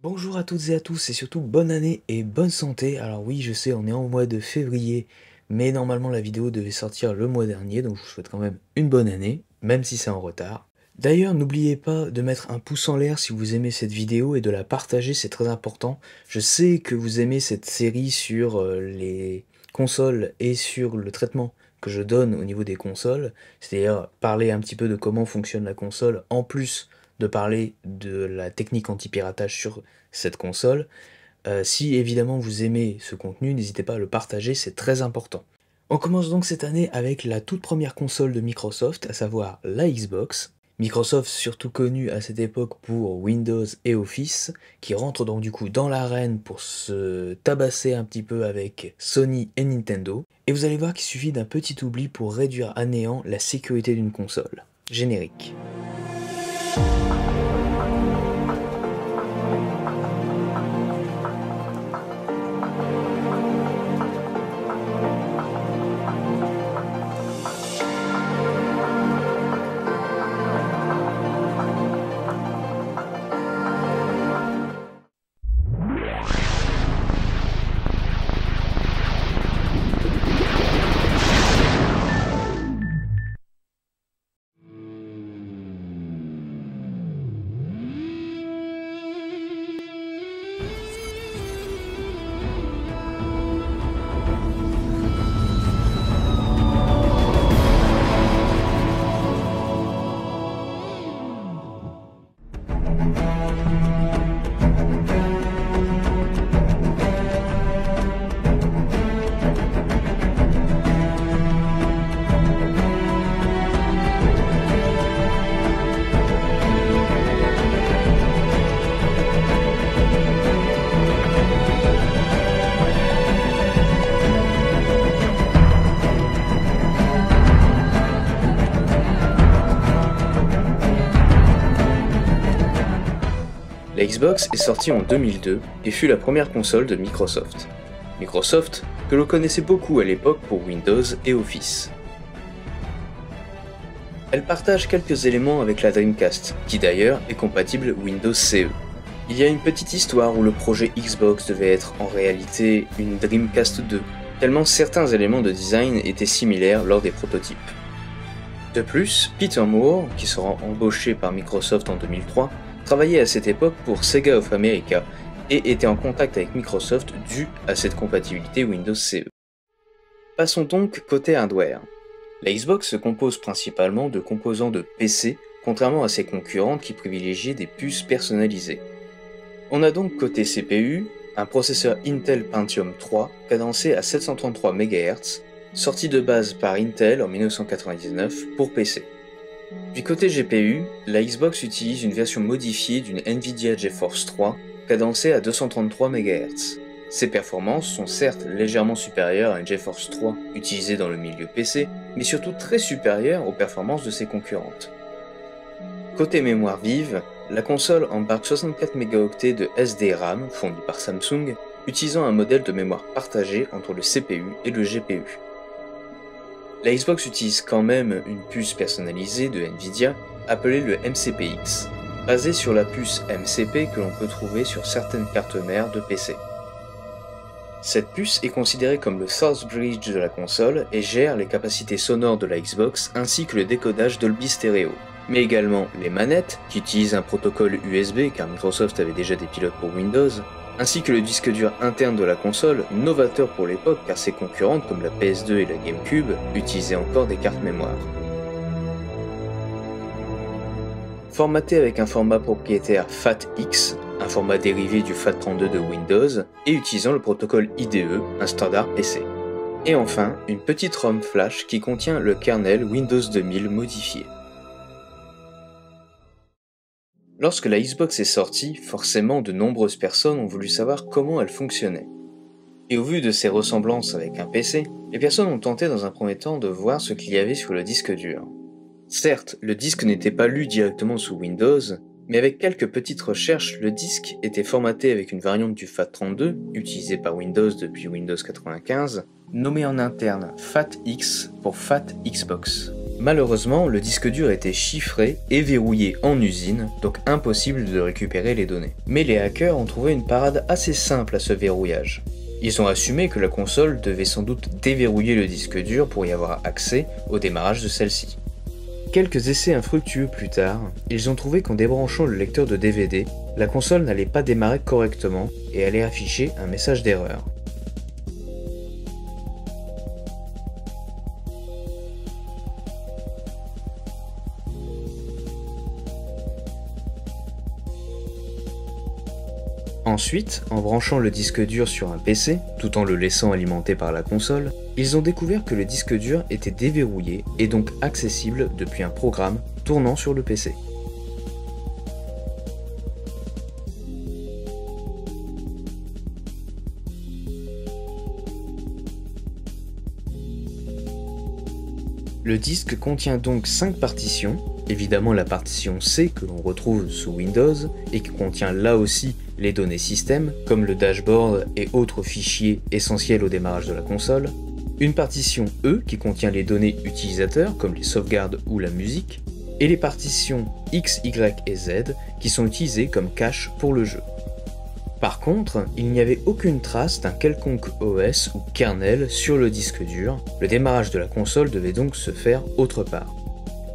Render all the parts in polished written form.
Bonjour à toutes et à tous et surtout bonne année et bonne santé. Alors oui, je sais, on est en mois de février, mais normalement la vidéo devait sortir le mois dernier, donc je vous souhaite quand même une bonne année, même si c'est en retard. D'ailleurs, n'oubliez pas de mettre un pouce en l'air si vous aimez cette vidéo et de la partager, c'est très important. Je sais que vous aimez cette série sur les consoles et sur le traitement que je donne au niveau des consoles, c'est-à-dire parler un petit peu de comment fonctionne la console, en plus de parler de la technique anti-piratage sur cette console. Si évidemment vous aimez ce contenu, n'hésitez pas à le partager, c'est très important. On commence donc cette année avec la toute première console de Microsoft, à savoir la Xbox. Microsoft surtout connu à cette époque pour Windows et Office, qui rentre donc du coup dans l'arène pour se tabasser un petit peu avec Sony et Nintendo. Et vous allez voir qu'il suffit d'un petit oubli pour réduire à néant la sécurité d'une console. Générique. La Xbox est sortie en 2002 et fut la première console de Microsoft. Microsoft, que l'on connaissait beaucoup à l'époque pour Windows et Office. Elle partage quelques éléments avec la Dreamcast, qui d'ailleurs est compatible Windows CE. Il y a une petite histoire où le projet Xbox devait être en réalité une Dreamcast 2, tellement certains éléments de design étaient similaires lors des prototypes. De plus, Peter Moore, qui sera embauché par Microsoft en 2003, travaillait à cette époque pour Sega of America et était en contact avec Microsoft dû à cette compatibilité Windows CE. Passons donc côté hardware. La Xbox se compose principalement de composants de PC, contrairement à ses concurrentes qui privilégiaient des puces personnalisées. On a donc côté CPU, un processeur Intel Pentium 3 cadencé à 733 MHz, sorti de base par Intel en 1999 pour PC. Du côté GPU, la Xbox utilise une version modifiée d'une Nvidia GeForce 3 cadencée à 233 MHz. Ses performances sont certes légèrement supérieures à une GeForce 3 utilisée dans le milieu PC, mais surtout très supérieures aux performances de ses concurrentes. Côté mémoire vive, la console embarque 64 mégaoctets de SDRAM fourni par Samsung, utilisant un modèle de mémoire partagé entre le CPU et le GPU. La Xbox utilise quand même une puce personnalisée de Nvidia appelée le MCPX, basée sur la puce MCP que l'on peut trouver sur certaines cartes mères de PC. Cette puce est considérée comme le Source Bridge de la console et gère les capacités sonores de la Xbox ainsi que le décodage Dolby Stereo, mais également les manettes qui utilisent un protocole USB car Microsoft avait déjà des pilotes pour Windows, ainsi que le disque dur interne de la console, novateur pour l'époque car ses concurrentes comme la PS2 et la GameCube utilisaient encore des cartes mémoire. Formaté avec un format propriétaire FAT-X, un format dérivé du FAT32 de Windows, et utilisant le protocole IDE, un standard PC. Et enfin, une petite ROM flash qui contient le kernel Windows 2000 modifié. Lorsque la Xbox est sortie, forcément de nombreuses personnes ont voulu savoir comment elle fonctionnait. Et au vu de ses ressemblances avec un PC, les personnes ont tenté dans un premier temps de voir ce qu'il y avait sur le disque dur. Certes, le disque n'était pas lu directement sous Windows, mais avec quelques petites recherches, le disque était formaté avec une variante du FAT32, utilisée par Windows depuis Windows 95, nommée en interne FAT-X pour Fat Xbox. Malheureusement, le disque dur était chiffré et verrouillé en usine, donc impossible de récupérer les données. Mais les hackers ont trouvé une parade assez simple à ce verrouillage. Ils ont assumé que la console devait sans doute déverrouiller le disque dur pour y avoir accès au démarrage de celle-ci. Quelques essais infructueux plus tard, ils ont trouvé qu'en débranchant le lecteur de DVD, la console n'allait pas démarrer correctement et allait afficher un message d'erreur. Ensuite, en branchant le disque dur sur un PC, tout en le laissant alimenter par la console, ils ont découvert que le disque dur était déverrouillé et donc accessible depuis un programme tournant sur le PC. Le disque contient donc 5 partitions, évidemment la partition C que l'on retrouve sous Windows et qui contient là aussi les données système comme le dashboard et autres fichiers essentiels au démarrage de la console, une partition E qui contient les données utilisateurs comme les sauvegardes ou la musique, et les partitions X, Y et Z qui sont utilisées comme cache pour le jeu. Par contre, il n'y avait aucune trace d'un quelconque OS ou kernel sur le disque dur, le démarrage de la console devait donc se faire autre part.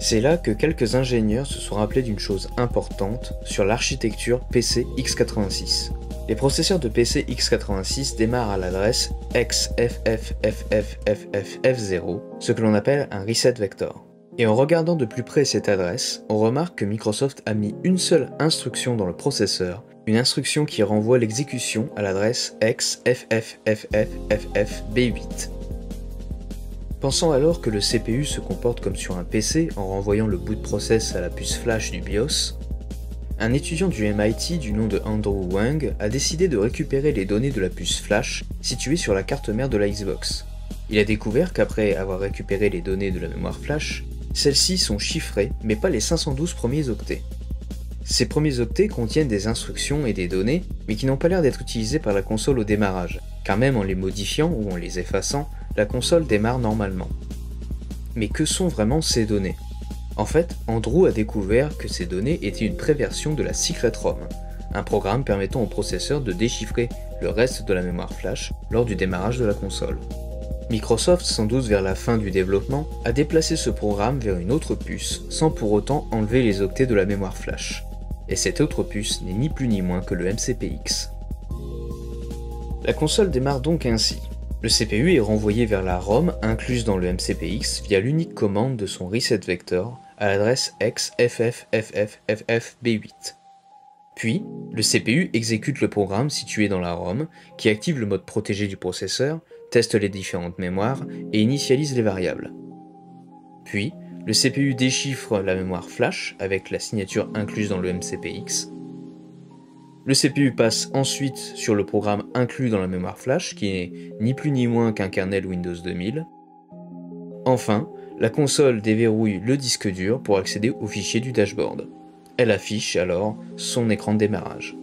C'est là que quelques ingénieurs se sont rappelés d'une chose importante sur l'architecture PC x86. Les processeurs de PC x86 démarrent à l'adresse XFFFFFF0, ce que l'on appelle un reset vector. Et en regardant de plus près cette adresse, on remarque que Microsoft a mis une seule instruction dans le processeur, une instruction qui renvoie l'exécution à l'adresse XFFFFFFB8. Pensant alors que le CPU se comporte comme sur un PC en renvoyant le boot process à la puce flash du BIOS, un étudiant du MIT du nom de Andrew Wang a décidé de récupérer les données de la puce flash située sur la carte mère de la Xbox. Il a découvert qu'après avoir récupéré les données de la mémoire flash, celles-ci sont chiffrées mais pas les 512 premiers octets. Ces premiers octets contiennent des instructions et des données, mais qui n'ont pas l'air d'être utilisées par la console au démarrage, car même en les modifiant ou en les effaçant, la console démarre normalement. Mais que sont vraiment ces données? En fait, Andrew a découvert que ces données étaient une préversion de la Secret ROM, un programme permettant au processeur de déchiffrer le reste de la mémoire flash lors du démarrage de la console. Microsoft, sans doute vers la fin du développement, a déplacé ce programme vers une autre puce, sans pour autant enlever les octets de la mémoire flash. Et cette autre puce n'est ni plus ni moins que le MCPX. La console démarre donc ainsi. Le CPU est renvoyé vers la ROM incluse dans le MCPX via l'unique commande de son reset vector à l'adresse XFFFFFB8. Puis, le CPU exécute le programme situé dans la ROM qui active le mode protégé du processeur, teste les différentes mémoires et initialise les variables. Puis, le CPU déchiffre la mémoire flash avec la signature incluse dans le MCPX. Le CPU passe ensuite sur le programme inclus dans la mémoire flash qui n'est ni plus ni moins qu'un kernel Windows 2000. Enfin, la console déverrouille le disque dur pour accéder au fichier du dashboard. Elle affiche alors son écran de démarrage.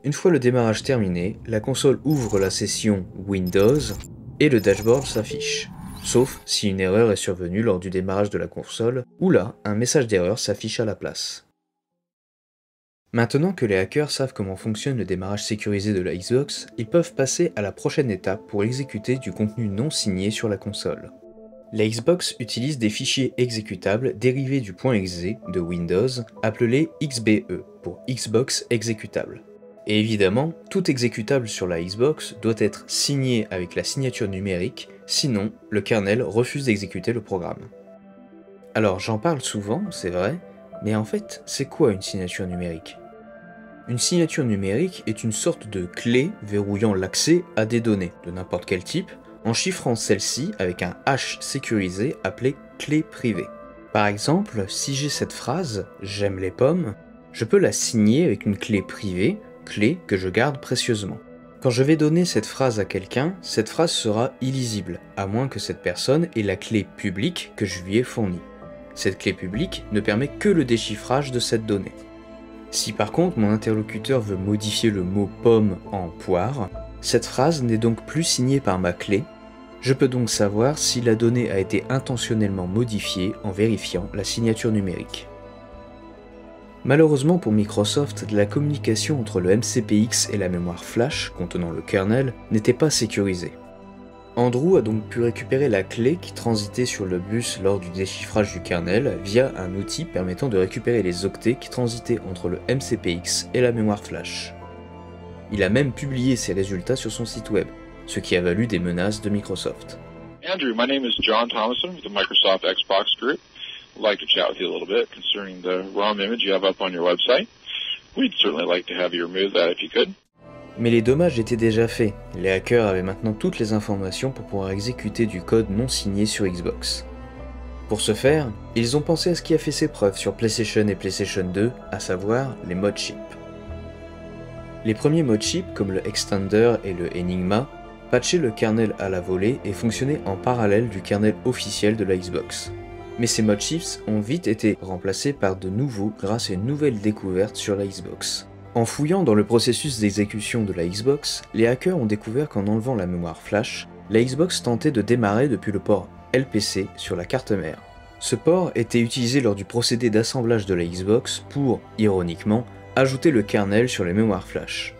Une fois le démarrage terminé, la console ouvre la session Windows et le dashboard s'affiche. Sauf si une erreur est survenue lors du démarrage de la console, où là, un message d'erreur s'affiche à la place. Maintenant que les hackers savent comment fonctionne le démarrage sécurisé de la Xbox, ils peuvent passer à la prochaine étape pour exécuter du contenu non signé sur la console. La Xbox utilise des fichiers exécutables dérivés du .exe de Windows, appelés XBE pour Xbox exécutable. Et évidemment, tout exécutable sur la Xbox doit être signé avec la signature numérique, sinon le kernel refuse d'exécuter le programme. Alors j'en parle souvent, c'est vrai, mais en fait, c'est quoi une signature numérique? Une signature numérique est une sorte de clé verrouillant l'accès à des données, de n'importe quel type, en chiffrant celle-ci avec un hash sécurisé appelé clé privée. Par exemple, si j'ai cette phrase « j'aime les pommes », je peux la signer avec une clé privée, clé que je garde précieusement. Quand je vais donner cette phrase à quelqu'un, cette phrase sera illisible, à moins que cette personne ait la clé publique que je lui ai fournie. Cette clé publique ne permet que le déchiffrage de cette donnée. Si par contre mon interlocuteur veut modifier le mot pomme en poire, cette phrase n'est donc plus signée par ma clé. Je peux donc savoir si la donnée a été intentionnellement modifiée en vérifiant la signature numérique. Malheureusement pour Microsoft, la communication entre le MCPX et la mémoire flash contenant le kernel n'était pas sécurisée. Andrew a donc pu récupérer la clé qui transitait sur le bus lors du déchiffrage du kernel via un outil permettant de récupérer les octets qui transitaient entre le MCPX et la mémoire flash. Il a même publié ses résultats sur son site web, ce qui a valu des menaces de Microsoft. Andrew, my name is John Thomason with the Microsoft Xbox Group. I'd like to chat with you a little bit concerning the ROM image you have up on your website. We'd certainly like to have you remove that if you could. Mais les dommages étaient déjà faits, les hackers avaient maintenant toutes les informations pour pouvoir exécuter du code non signé sur Xbox. Pour ce faire, ils ont pensé à ce qui a fait ses preuves sur PlayStation et PlayStation 2, à savoir les mod chips. Les premiers mod chips, comme le Extender et le Enigma, patchaient le kernel à la volée et fonctionnaient en parallèle du kernel officiel de la Xbox. Mais ces mod chips ont vite été remplacés par de nouveaux grâce à une nouvelle découverte sur la Xbox. En fouillant dans le processus d'exécution de la Xbox, les hackers ont découvert qu'en enlevant la mémoire flash, la Xbox tentait de démarrer depuis le port LPC sur la carte mère. Ce port était utilisé lors du procédé d'assemblage de la Xbox pour, ironiquement, ajouter le kernel sur les mémoires flash.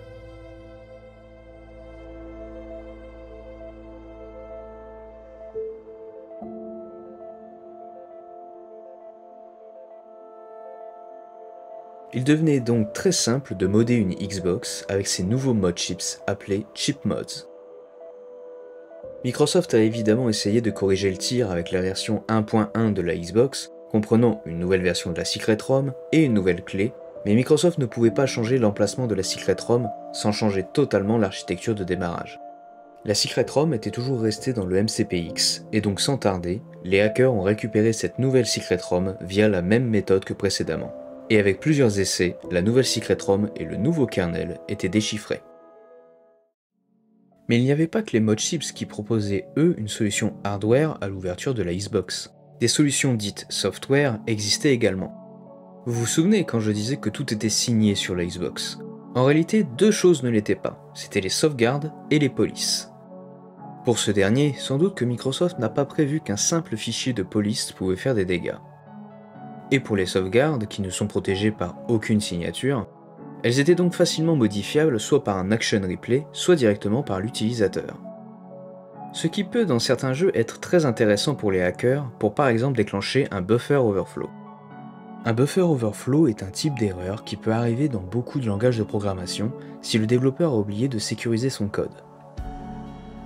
Il devenait donc très simple de modder une Xbox avec ces nouveaux mod chips appelés chip mods. Microsoft a évidemment essayé de corriger le tir avec la version 1.1 de la Xbox, comprenant une nouvelle version de la Secret ROM et une nouvelle clé, mais Microsoft ne pouvait pas changer l'emplacement de la Secret ROM sans changer totalement l'architecture de démarrage. La Secret ROM était toujours restée dans le MCPX, et donc sans tarder, les hackers ont récupéré cette nouvelle Secret ROM via la même méthode que précédemment. Et avec plusieurs essais, la nouvelle Secret ROM et le nouveau kernel étaient déchiffrés. Mais il n'y avait pas que les mod chips qui proposaient, eux, une solution hardware à l'ouverture de la Xbox. Des solutions dites software existaient également. Vous vous souvenez quand je disais que tout était signé sur la Xbox? En réalité, deux choses ne l'étaient pas, c'était les sauvegardes et les polices. Pour ce dernier, sans doute que Microsoft n'a pas prévu qu'un simple fichier de police pouvait faire des dégâts. Et pour les sauvegardes, qui ne sont protégées par aucune signature, elles étaient donc facilement modifiables soit par un action replay, soit directement par l'utilisateur. Ce qui peut dans certains jeux être très intéressant pour les hackers pour par exemple déclencher un buffer overflow. Un buffer overflow est un type d'erreur qui peut arriver dans beaucoup de langages de programmation si le développeur a oublié de sécuriser son code.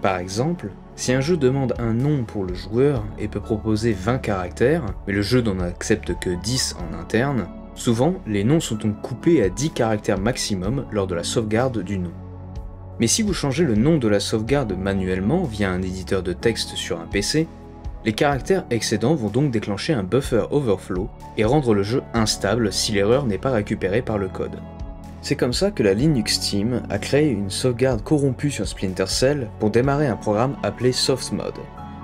Par exemple, si un jeu demande un nom pour le joueur et peut proposer 20 caractères, mais le jeu n'en accepte que 10 en interne, souvent les noms sont donc coupés à 10 caractères maximum lors de la sauvegarde du nom. Mais si vous changez le nom de la sauvegarde manuellement via un éditeur de texte sur un PC, les caractères excédents vont donc déclencher un buffer overflow et rendre le jeu instable si l'erreur n'est pas récupérée par le code. C'est comme ça que la Linux Team a créé une sauvegarde corrompue sur Splinter Cell pour démarrer un programme appelé SoftMod,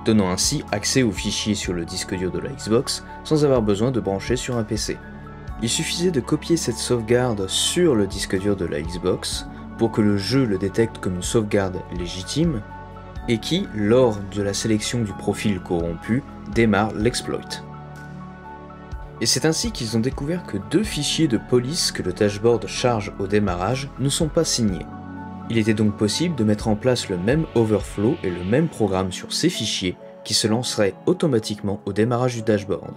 donnant ainsi accès aux fichiers sur le disque dur de la Xbox sans avoir besoin de brancher sur un PC. Il suffisait de copier cette sauvegarde sur le disque dur de la Xbox pour que le jeu le détecte comme une sauvegarde légitime et qui, lors de la sélection du profil corrompu, démarre l'exploit. Et c'est ainsi qu'ils ont découvert que deux fichiers de police que le dashboard charge au démarrage ne sont pas signés. Il était donc possible de mettre en place le même overflow et le même programme sur ces fichiers qui se lanceraient automatiquement au démarrage du dashboard.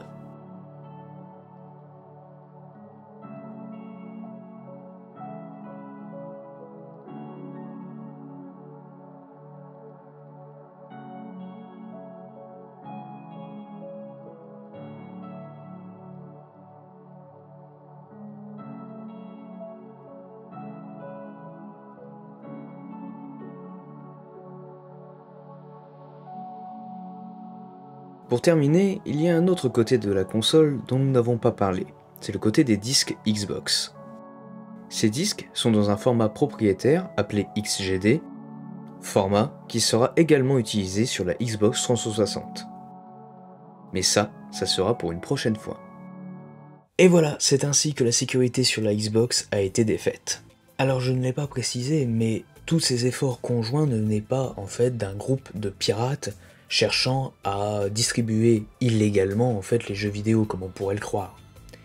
Pour terminer, il y a un autre côté de la console dont nous n'avons pas parlé, c'est le côté des disques Xbox. Ces disques sont dans un format propriétaire appelé XGD, format qui sera également utilisé sur la Xbox 360. Mais ça sera pour une prochaine fois. Et voilà, c'est ainsi que la sécurité sur la Xbox a été défaite. Alors je ne l'ai pas précisé, mais tous ces efforts conjoints ne venaient pas en fait d'un groupe de pirates cherchant à distribuer illégalement en fait les jeux vidéo comme on pourrait le croire.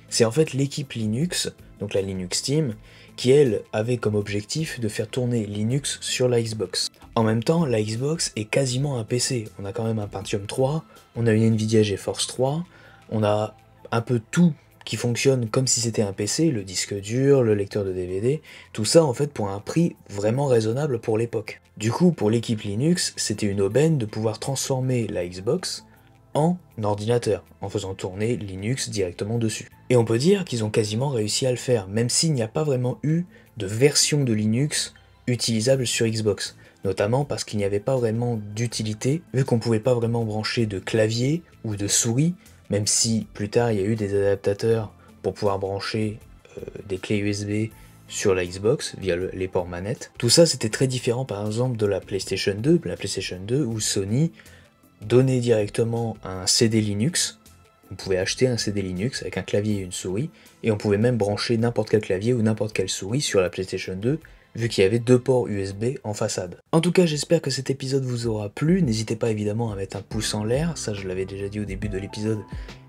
C'est en fait l'équipe Linux, donc la Linux Team, qui elle avait comme objectif de faire tourner Linux sur la Xbox. En même temps, la Xbox est quasiment un PC. On a quand même un Pentium 3, on a une Nvidia GeForce 3, on a un peu tout qui fonctionne comme si c'était un PC, le disque dur, le lecteur de DVD, tout ça en fait pour un prix vraiment raisonnable pour l'époque. Du coup, pour l'équipe Linux, c'était une aubaine de pouvoir transformer la Xbox en ordinateur, en faisant tourner Linux directement dessus. Et on peut dire qu'ils ont quasiment réussi à le faire, même s'il n'y a pas vraiment eu de version de Linux utilisable sur Xbox, notamment parce qu'il n'y avait pas vraiment d'utilité, vu qu'on pouvait pas vraiment brancher de clavier ou de souris, même si plus tard il y a eu des adaptateurs pour pouvoir brancher des clés USB sur la Xbox via les ports manettes. Tout ça c'était très différent par exemple de la PlayStation 2, où Sony donnait directement un CD Linux. On pouvait acheter un CD Linux avec un clavier et une souris, et on pouvait même brancher n'importe quel clavier ou n'importe quelle souris sur la PlayStation 2, vu qu'il y avait 2 ports USB en façade. En tout cas, j'espère que cet épisode vous aura plu. N'hésitez pas évidemment à mettre un pouce en l'air, ça je l'avais déjà dit au début de l'épisode,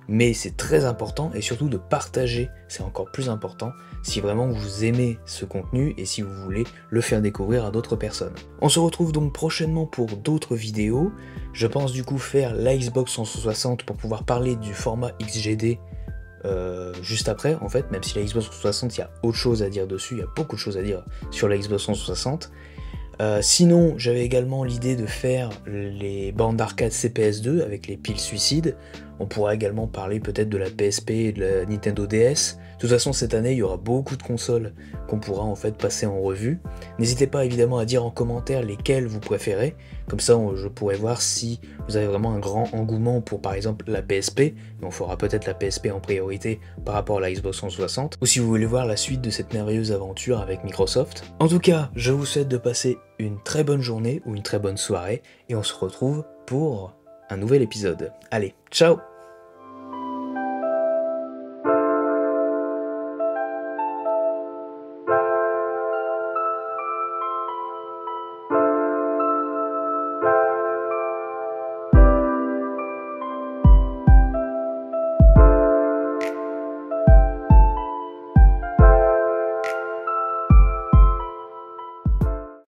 mais c'est très important, et surtout de partager, c'est encore plus important, si vraiment vous aimez ce contenu et si vous voulez le faire découvrir à d'autres personnes. On se retrouve donc prochainement pour d'autres vidéos. Je pense du coup faire la Xbox 360 pour pouvoir parler du format XGD juste après, en fait, même si la Xbox 360, il y a autre chose à dire dessus, il y a beaucoup de choses à dire sur la Xbox 360. Sinon, j'avais également l'idée de faire les bornes d'arcade CPS2 avec les piles suicides. On pourra également parler peut-être de la PSP et de la Nintendo DS. De toute façon, cette année, il y aura beaucoup de consoles qu'on pourra en fait passer en revue. N'hésitez pas évidemment à dire en commentaire lesquelles vous préférez. Comme ça, je pourrais voir si vous avez vraiment un grand engouement pour par exemple la PSP. Et on fera peut-être la PSP en priorité par rapport à la Xbox 360. Ou si vous voulez voir la suite de cette merveilleuse aventure avec Microsoft. En tout cas, je vous souhaite de passer une très bonne journée ou une très bonne soirée. Et on se retrouve pour un nouvel épisode. Allez, ciao!